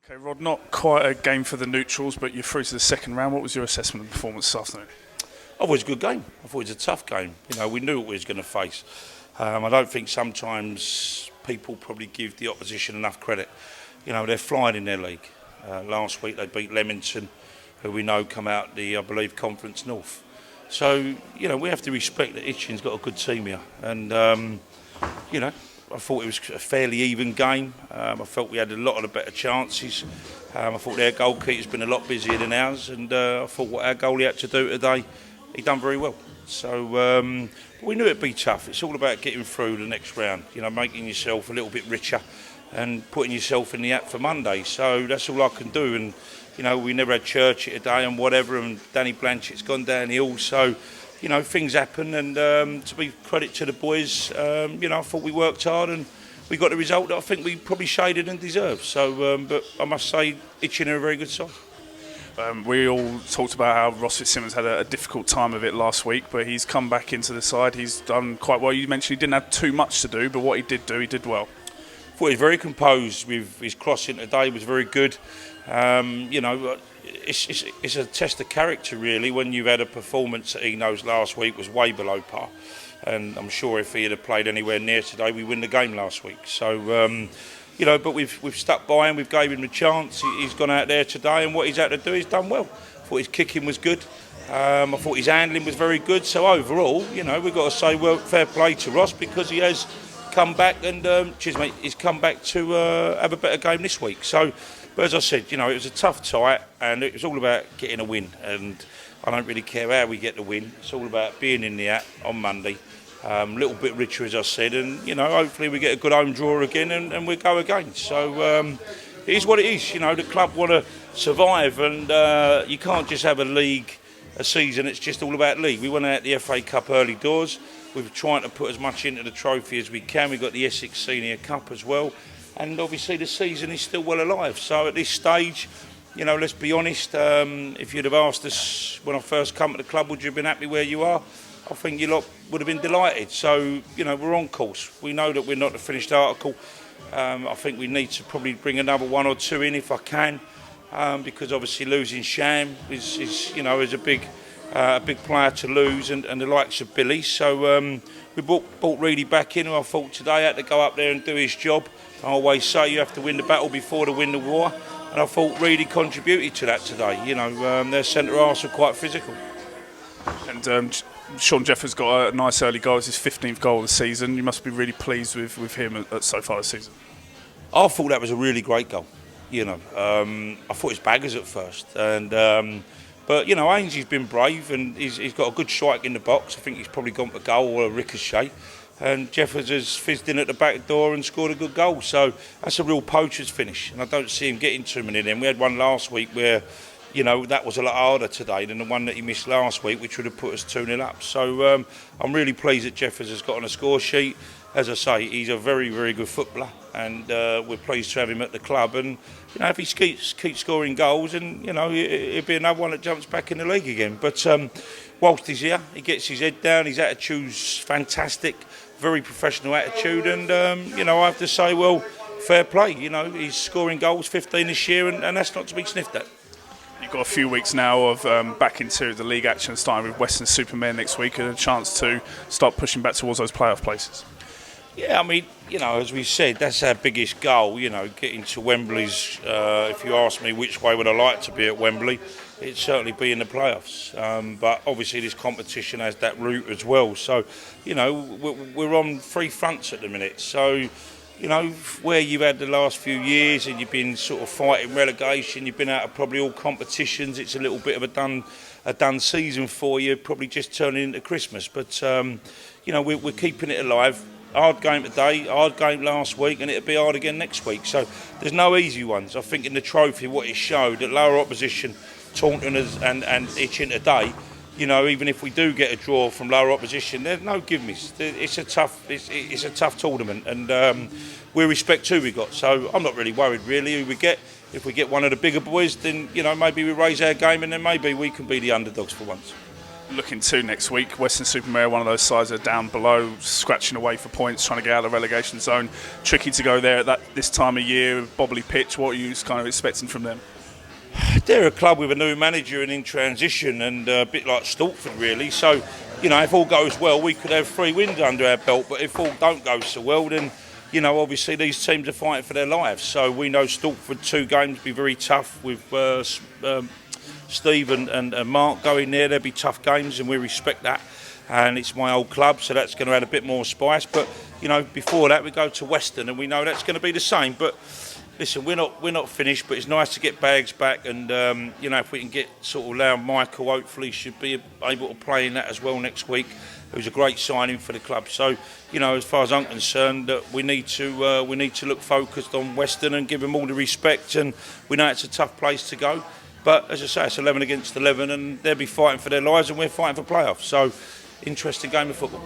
Okay, Rod, not quite a game for the neutrals, but you're through to the second round. What was your assessment of the performance this afternoon? I thought it was a good game. I thought it was a tough game. We knew what we was going to face. I don't think sometimes people probably give the opposition enough credit. They're flying in their league. Last week they beat Leamington, who we know come out the, I believe, Conference North. So, we have to respect that Hitchin's got a good team here. And, I thought it was a fairly even game. I felt we had a lot of the better chances. I thought their goalkeeper's been a lot busier than ours, and I thought what our goalie had to do today, he done very well. So we knew it'd be tough. It's all about getting through the next round. Making yourself a little bit richer and putting yourself in the act for Monday. So that's all I can do. And we never had Church today and whatever, and Danny Blanchett's gone downhill. So. Things happen, and to be credit to the boys, I thought we worked hard and we got the result that I think we probably shaded and deserved. So, but I must say, Hitchin are a very good side. We all talked about how Ross Fitzsimmons had a difficult time of it last week, but he's come back into the side. He's done quite well. You mentioned he didn't have too much to do, but what he did do, he did well. I thought he was very composed with his crossing today. Was very good. It's a test of character really when you've had a performance that he knows last week was way below par, and I'm sure if he had played anywhere near today we win the game last week. So but we've stuck by him, we've gave him a chance. He's gone out there today and what he's had to do he's done well. I thought his kicking was good. I thought his handling was very good. So overall, we've got to say well, fair play to Ross because he has come back and he's come back to have a better game this week. So. But as I said, it was a tough tie and it was all about getting a win. And I don't really care how we get the win. It's all about being in the act on Monday. A little bit richer, as I said. And, hopefully we get a good home draw again and we go again. So it is what it is. The club want to survive and you can't just have a season. It's just all about league. We went out the FA Cup early doors. We're trying to put as much into the trophy as we can. We've got the Essex Senior Cup as well. And obviously the season is still well alive. So at this stage, let's be honest, if you'd have asked us when I first come to the club, would you have been happy where you are? I think you lot would have been delighted. So, we're on course. We know that we're not the finished article. I think we need to probably bring another one or two in if I can, because obviously losing Sham is a big player to lose, and the likes of Billy. So we brought Reedy back in, who I thought today had to go up there and do his job. I always say you have to win the battle before to win the war, and I thought Reedy contributed to that today. Their centre halves were quite physical. And Shaun Jeffers got a nice early goal. It's his 15th goal of the season. You must be really pleased with him so far this season. I thought that was a really great goal. I thought it was baggers at first, and but Ainsley's been brave and he's got a good strike in the box. I think he's probably gone for goal or a ricochet. And Jeffers has fizzed in at the back door and scored a good goal. So that's a real poacher's finish. And I don't see him getting too many of them. We had one last week where, that was a lot harder today than the one that he missed last week, which would have put us 2-0 up. So I'm really pleased that Jeffers has got on a score sheet. As I say, he's a very, very good footballer. And we're pleased to have him at the club. And, if he keeps scoring goals, and, it'll be another one that jumps back in the league again. But whilst he's here, he gets his head down. His attitude's fantastic. Very professional attitude, and I have to say, well, fair play. He's scoring goals, 15 this year, and that's not to be sniffed at. You've got a few weeks now of back into the league action, starting with Western Supermare next week, and a chance to start pushing back towards those playoff places. Yeah, I mean, as we said, that's our biggest goal. Getting to Wembley's. If you ask me which way would I like to be at Wembley, it'd certainly be in the playoffs. But obviously this competition has that route as well. So, we're on three fronts at the minute. So, where you've had the last few years and you've been sort of fighting relegation, you've been out of probably all competitions. It's a little bit of a done season for you, probably just turning into Christmas. But, we're keeping it alive. Hard game today, hard game last week, and it'll be hard again next week. So there's no easy ones. I think in the trophy, what it showed, that lower opposition, Taunton and Hitchin today, even if we do get a draw from lower opposition, there's no give-me's. It's a tough tournament, and we respect who we got. So I'm not really worried, really, who we get. If we get one of the bigger boys, then maybe we raise our game, and then maybe we can be the underdogs for once. Looking to next week, Western-super-Mare, one of those sides that are down below, scratching away for points, trying to get out of the relegation zone. Tricky to go there at this time of year, bobbly pitch. What are you kind of expecting from them? They're a club with a new manager and in transition, and a bit like Stortford really. So, you know, if all goes well, we could have 3 wins under our belt. But if all don't go so well, then, you know, obviously these teams are fighting for their lives. So we know Stortford 2 games will be very tough with Steve and Mark going there. They'll be tough games, and we respect that. And it's my old club, so that's going to add a bit more spice. But, you know, before that we go to Western, and we know that's going to be the same. But listen, we're not finished, but it's nice to get Bags back, and you know, if we can get sort of allow Michael, hopefully should be able to play in that as well next week. It was a great signing for the club. So, you know, as far as I'm concerned, we need to look focused on Western and give them all the respect. And we know it's a tough place to go, but as I say, it's 11 against 11, and they'll be fighting for their lives, and we're fighting for playoffs. So, interesting game of football.